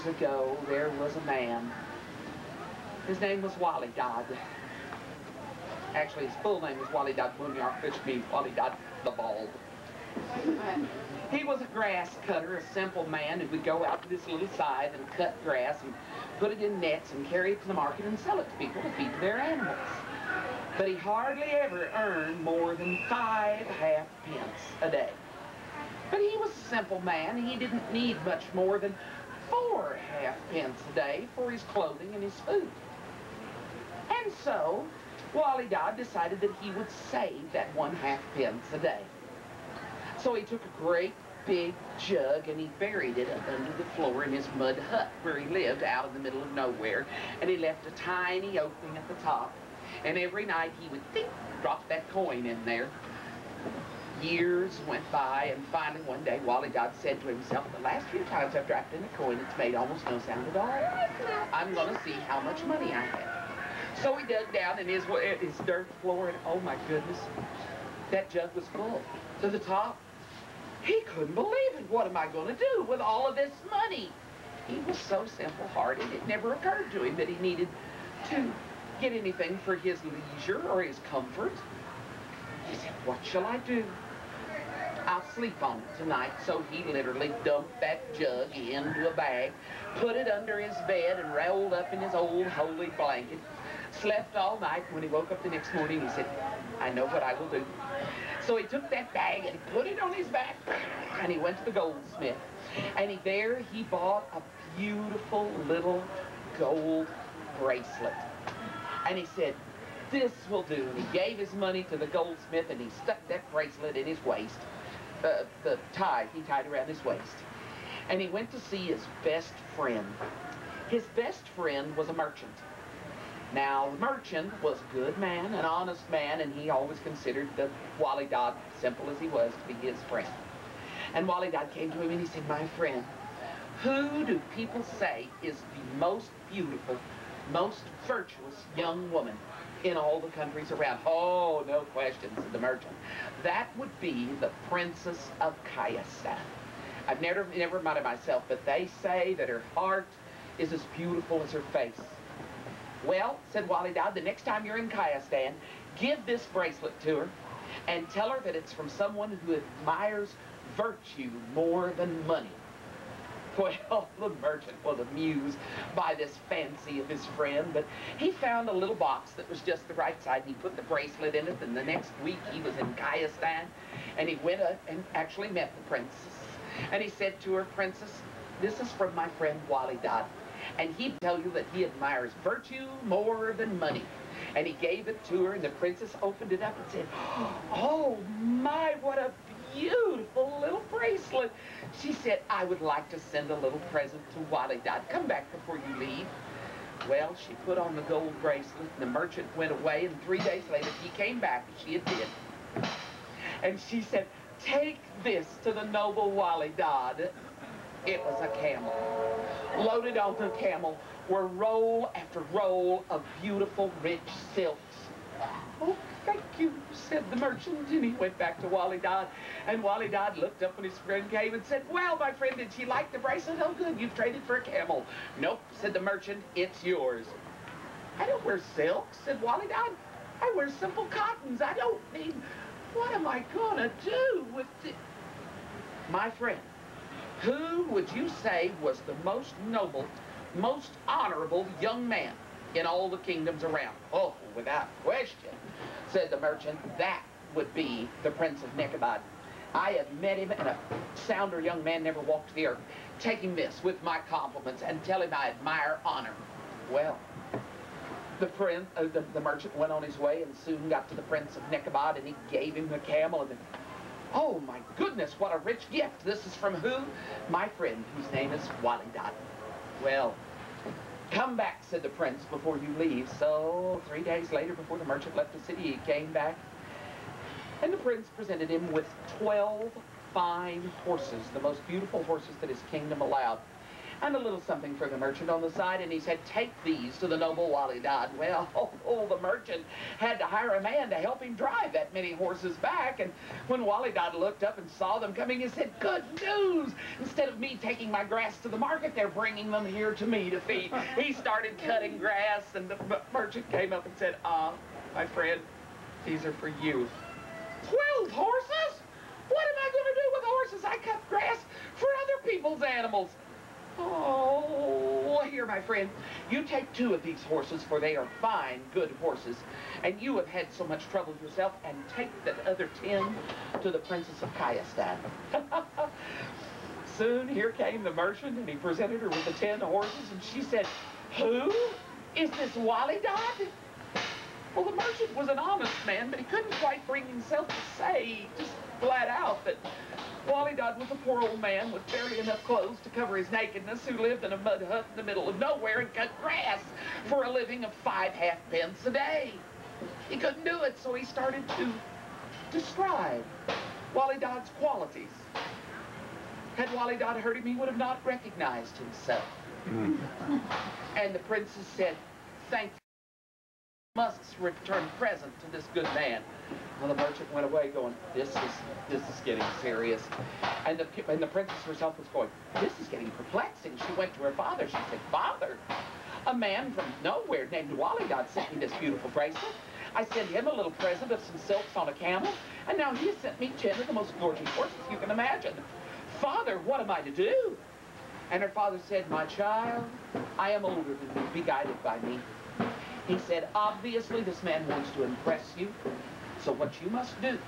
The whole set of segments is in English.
ago, there was a man. His name was Wally Dodd. Actually, his full name was Wally Dodd, which means Wally Dodd the Bald. He was a grass cutter, a simple man who would go out to this little side and cut grass and put it in nets and carry it to the market and sell it to people to feed their animals. But he hardly ever earned more than 5 halfpence a day. But he was a simple man. He didn't need much more than 4 halfpence a day for his clothing and his food. And so, Wally Dodd decided that he would save that 1 halfpence a day. So he took a great big jug and he buried it under the floor in his mud hut where he lived out in the middle of nowhere. And he left a tiny opening at the top. And every night he would drop that coin in there. Years went by, and finally one day Wally Dodd said to himself, the last few times I've dropped in a coin, it's made almost no sound at all. I'm going to see how much money I have. So he dug down in his dirt floor, and oh my goodness, that jug was full to the top. He couldn't believe it. What am I going to do with all of this money? He was so simple-hearted, it never occurred to him that he needed to get anything for his leisure or his comfort. He said, what shall I do? I'll sleep on it tonight. So he literally dumped that jug into a bag, put it under his bed, and rolled up in his old holy blanket. Slept all night. When he woke up the next morning, he said, I know what I will do. So he took that bag and put it on his back, and he went to the goldsmith. And there he bought a beautiful little gold bracelet. And he said, this will do. And he gave his money to the goldsmith, and he stuck that bracelet in his waist. He tied around his waist. And he went to see his best friend. His best friend was a merchant. Now, the merchant was a good man, an honest man, and he always considered the Wally Dodd, simple as he was, to be his friend. And Wally Dodd came to him and he said, my friend, who do people say is the most beautiful, most virtuous young woman in all the countries around? Oh, no question, said the merchant. That would be the Princess of Kayastan. I've never met her myself, but they say that her heart is as beautiful as her face. Well, said Wally Dodd, the next time you're in Kayastan, give this bracelet to her and tell her that it's from someone who admires virtue more than money. Well, the merchant was amused by this fancy of his friend, but he found a little box that was just the right size, and he put the bracelet in it, and the next week he was in Kayastan, and he went up and actually met the princess. And he said to her, Princess, this is from my friend Wally Dodd, and he'd tell you that he admires virtue more than money. And he gave it to her, and the princess opened it up and said, oh my, what a beautiful little bracelet. She said, I would like to send a little present to Wally Dodd. Come back before you leave. Well, she put on the gold bracelet, and the merchant went away, and 3 days later he came back, as she had did. And she said, take this to the noble Wally Dodd. It was a camel. Loaded on the camel were roll after roll of beautiful, rich silks. Oh, thank you, said the merchant, and he went back to Wally Dodd. And Wally Dodd looked up when his friend came and said, well, my friend, did she like the bracelet? Oh, good, you've traded for a camel. Nope, said the merchant, it's yours. I don't wear silks, said Wally Dodd. I wear simple cottons. I don't need, what am I gonna do with it? My friend, who would you say was the most noble, most honorable young man in all the kingdoms around? Oh, without question, said the merchant, that would be the Prince of Nekabad. I have met him, and a sounder young man never walked the earth. Take him this with my compliments and tell him I admire honor. Well, the merchant went on his way and soon got to the Prince of Nekabad, and he gave him the camel, and oh my goodness, what a rich gift. This is from who? My friend, whose name is Wally Dodd. Well, come back, said the prince, before you leave. So 3 days later, before the merchant left the city, he came back, and the prince presented him with 12 fine horses, the most beautiful horses that his kingdom allowed. and a little something for the merchant on the side, and he said, take these to the noble Wally Dodd. Well, the merchant had to hire a man to help him drive that many horses back, and when Wally Dodd looked up and saw them coming, he said, good news! Instead of me taking my grass to the market, they're bringing them here to me to feed. He started cutting grass, and the merchant came up and said, my friend, these are for you. 12 horses? What am I going to do with horses? I cut grass for other people's animals. Oh, here, my friend, you take 2 of these horses, for they are fine, good horses, and you have had so much trouble yourself, and take the other 10 to the Princess of Kayastan. Soon, here came the merchant, and he presented her with the 10 horses, and she said, who? Is this Wally Dodd? Well, the merchant was an honest man, but he couldn't quite bring himself to say, just flat out, that Wally Dodd was a poor old man with barely enough clothes to cover his nakedness, who lived in a mud hut in the middle of nowhere and cut grass for a living of 5 halfpence a day. He couldn't do it, so he started to describe Wally Dodd's qualities. Had Wally Dodd heard him, he would have not recognized himself. And the princess said, thank you. Must return present to this good man. Well, the merchant went away going, this is getting serious. And the princess herself was going, this is getting perplexing. She went to her father. She said, Father, a man from nowhere named Wally Dodd sent me this beautiful bracelet. I sent him a little present of some silks on a camel, and now he has sent me 10 of the most gorgeous horses you can imagine. Father, what am I to do? And her father said, my child, I am older than you. Be guided by me. He said, obviously, this man wants to impress you. So what you must do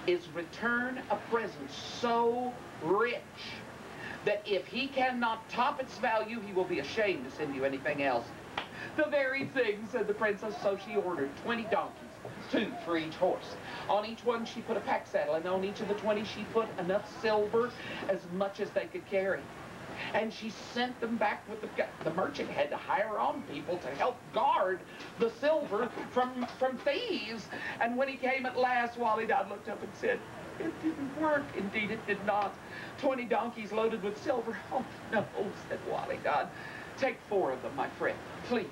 is return a present so rich that if he cannot top its value, he will be ashamed to send you anything else. The very thing, said the princess. So she ordered 20 donkeys, 2 for each horse. On each one, she put a pack saddle, and on each of the 20, she put enough silver, as much as they could carry. And she sent them back with the merchant had to hire on people to help guard the silver from thieves. And when he came at last, Wally Dodd looked up and said, it didn't work. Indeed, it did not. 20 donkeys loaded with silver. Oh, no, said Wally Dodd. Take 4 of them, my friend, please,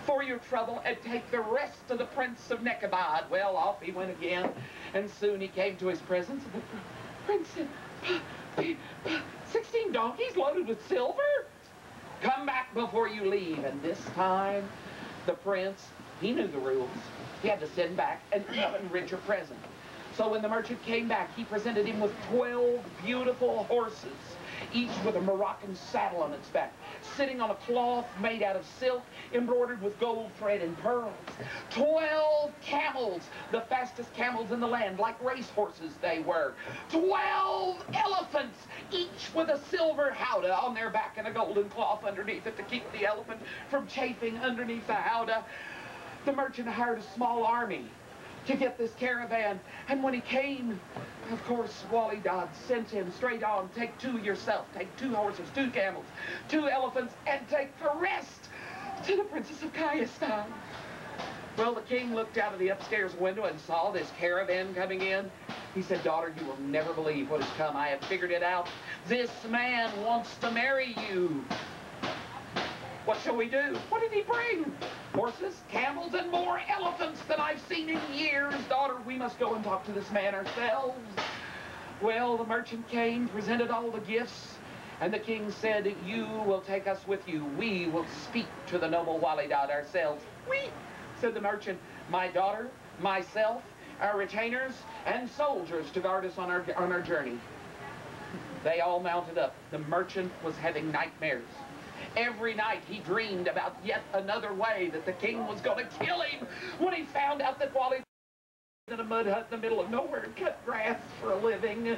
for your trouble, and take the rest to the Prince of Nekabad. Well, off he went again, and soon he came to his presence, and the prince said, 16 donkeys loaded with silver? Come back before you leave. And this time, the prince, he knew the rules. He had to send back an even richer present. So when the merchant came back, he presented him with 12 beautiful horses, each with a Moroccan saddle on its back, sitting on a cloth made out of silk, embroidered with gold thread and pearls. 12 camels, the fastest camels in the land, like race horses they were. 12 elephants, each with a silver howdah on their back and a golden cloth underneath it to keep the elephant from chafing underneath the howdah. The merchant hired a small army to get this caravan, and when he came, of course, Wally Dodd sent him straight on, take 2 yourself, take 2 horses, 2 camels, 2 elephants, and take the rest to the Princess of Kayastan. Well, the king looked out of the upstairs window and saw this caravan coming in. He said, daughter, you will never believe what has come. I have figured it out. This man wants to marry you. What shall we do? What did he bring? Horses, camels, and more elephants than I've seen in years. Daughter, we must go and talk to this man ourselves. Well, the merchant came, presented all the gifts, and the king said, you will take us with you. We will speak to the noble Wally Dodd ourselves. We, said the merchant, my daughter, myself, our retainers, and soldiers to guard us on our journey. They all mounted up. The merchant was having nightmares. Every night he dreamed about yet another way that the king was going to kill him when he found out that Wally was in a mud hut in the middle of nowhere and cut grass for a living.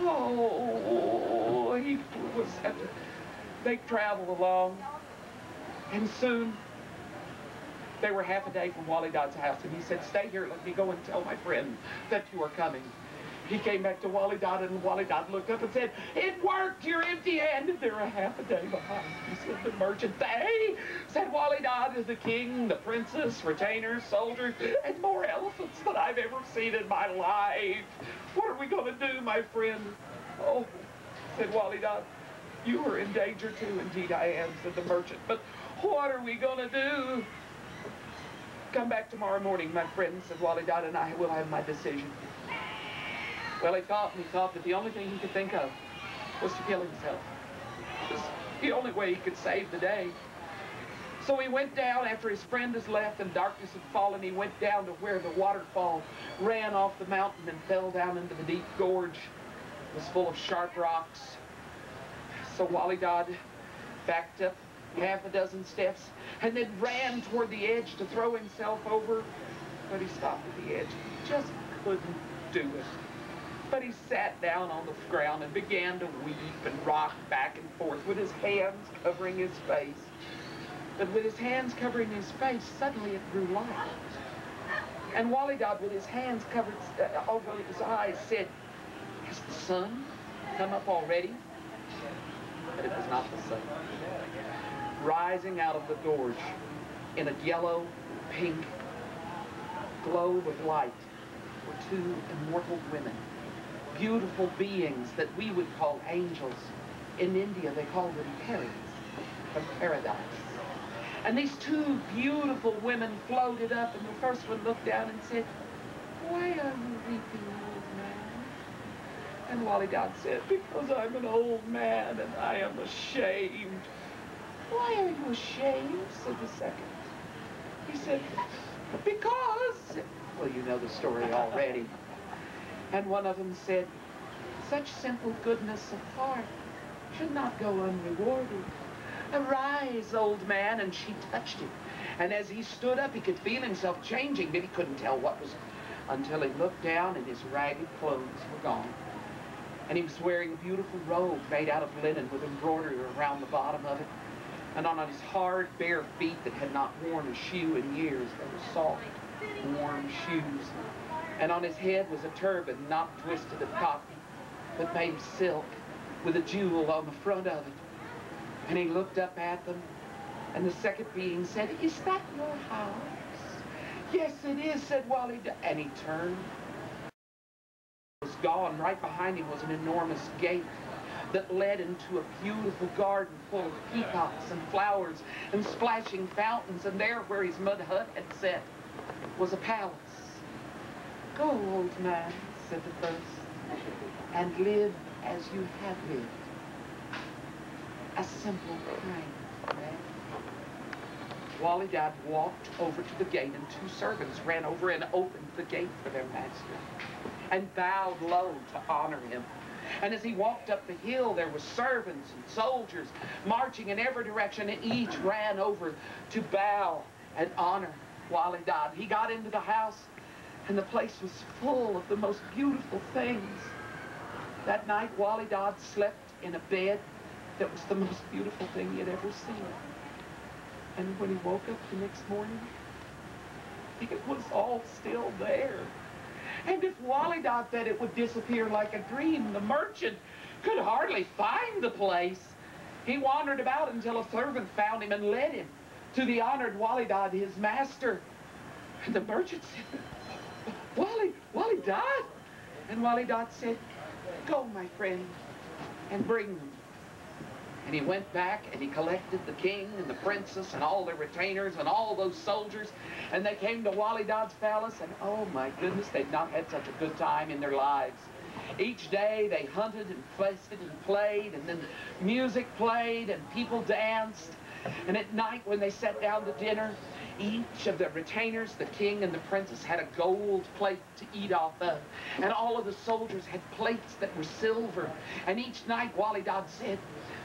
Oh, he was they traveled along, and soon they were half a day from Wally Dodd's house, and he said, stay here, let me go and tell my friend that you are coming. He came back to Wally Dodd, and Wally Dodd looked up and said, it worked, you're empty-handed. They're a half a day behind. He said, the merchant, they, said Wally Dodd, is the king, the princess, retainers, soldiers, and more elephants than I've ever seen in my life. What are we going to do, my friend? Oh, said Wally Dodd, You are in danger too. Indeed I am, said the merchant. But what are we gonna do? Come back tomorrow morning, my friend, said Wally Dodd, and I will have my decision. Well, he thought that the only thing he could think of was to kill himself. It was the only way he could save the day. So he went down after his friend has left and darkness had fallen. He went down to where the waterfall ran off the mountain and fell down into the deep gorge. It was full of sharp rocks. So Wally Dodd backed up half a dozen steps and then ran toward the edge to throw himself over. But he stopped at the edge. He just couldn't do it. But he sat down on the ground and began to weep and rock back and forth with his hands covering his face. But with his hands covering his face, suddenly it grew light. And Wally Dodd, with his hands covered over his eyes, said, "Has the sun come up already?" But it was not the sun. Rising out of the gorge in a yellow, pink globe of light were two immortal women, beautiful beings that we would call angels. In India, they call them peris, from paradise. And these two beautiful women floated up, and the first one looked down and said, "Why are you weeping, old man?" And Wally Dodd said, "Because I'm an old man and I am ashamed." "Why are you ashamed?" said the second. He said, "Because..." Well, you know the story already. And one of them said, "Such simple goodness of heart should not go unrewarded. Arise, old man," and she touched him. And as he stood up, he could feel himself changing, but he couldn't tell what was, until he looked down and his ragged clothes were gone. And he was wearing a beautiful robe made out of linen with embroidery around the bottom of it. And on his hard, bare feet that had not worn a shoe in years, there were soft, warm shoes. And on his head was a turban not twisted of cotton, but made of silk, with a jewel on the front of it. And he looked up at them, and the second being said, "Is that your house?" "Yes, it is," said Wally. And he turned. It was gone. Right behind him was an enormous gate that led into a beautiful garden full of peacocks and flowers and splashing fountains. And there, where his mud hut had set, was a palace. "Go, old man," said the first, "and live as you have lived. A simple plain." Wally Dodd walked over to the gate, and two servants ran over and opened the gate for their master and bowed low to honor him. And as he walked up the hill, there were servants and soldiers marching in every direction, and each ran over to bow and honor Wally Dodd. He got into the house, and the place was full of the most beautiful things. That night, Wally Dodd slept in a bed that was the most beautiful thing he had ever seen. And when he woke up the next morning, it was all still there. And if Wally Dodd said it would disappear like a dream, the merchant could hardly find the place. He wandered about until a servant found him and led him to the honored Wally Dodd, his master. And the merchant said, Wally Dodd?" And Wally Dodd said, "Go, my friend, and bring them." And he went back and he collected the king and the princess and all their retainers and all those soldiers, and they came to Wally Dodd's palace, and oh my goodness, they'd not had such a good time in their lives. Each day they hunted and feasted and played, and then music played and people danced. And at night when they sat down to dinner, each of the retainers, the king and the princess, had a gold plate to eat off of. And all of the soldiers had plates that were silver. And each night Wally Dodd said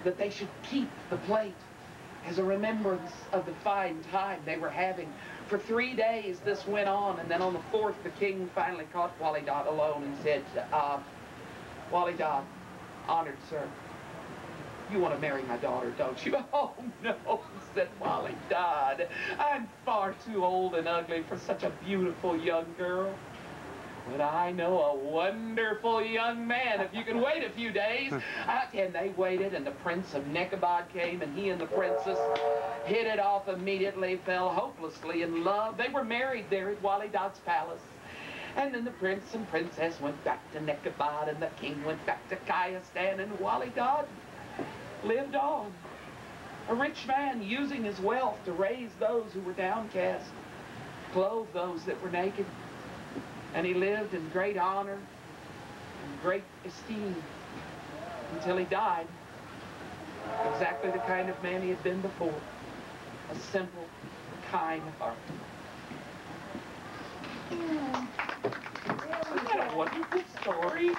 that they should keep the plate as a remembrance of the fine time they were having. For 3 days this went on, and then on the 4th the king finally caught Wally Dodd alone and said, "Wally Dodd, honored sir, you want to marry my daughter, don't you?" "Oh, no," said Wally Dodd. "I'm far too old and ugly for such a beautiful young girl. But I know a wonderful young man, if you can wait a few days." And they waited, and the Prince of Nekabad came, and he and the princess hit it off immediately, fell hopelessly in love. They were married there at Wally Dodd's palace. And then the prince and princess went back to Nekabad, and the king went back to Kayastan, and Wally Dodd lived on. A rich man using his wealth to raise those who were downcast, clothe those that were naked. And he lived in great honor and great esteem until he died. Exactly the kind of man he had been before. A simple, kind heart. Isn't that a wonderful story?